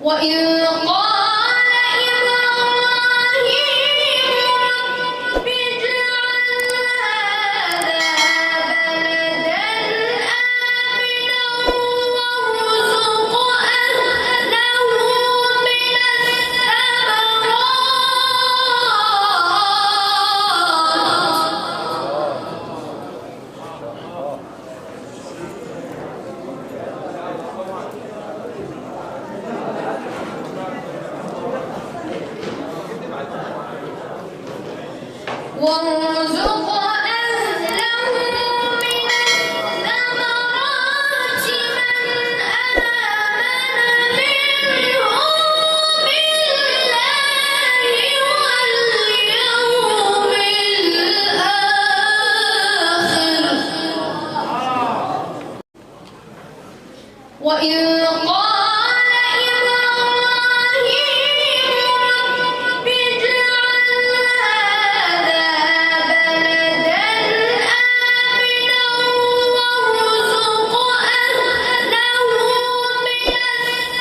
وإذ قال إبراهيم رب اجعل هذا بلدا آمنا وارزق أهله من وارزق أهله من الثمرات من آمن منهم بالله واليوم الآخر وإذ قال إبراهيم رب اجعل هذا بلدا آمنا وارزق أهله من الثمرات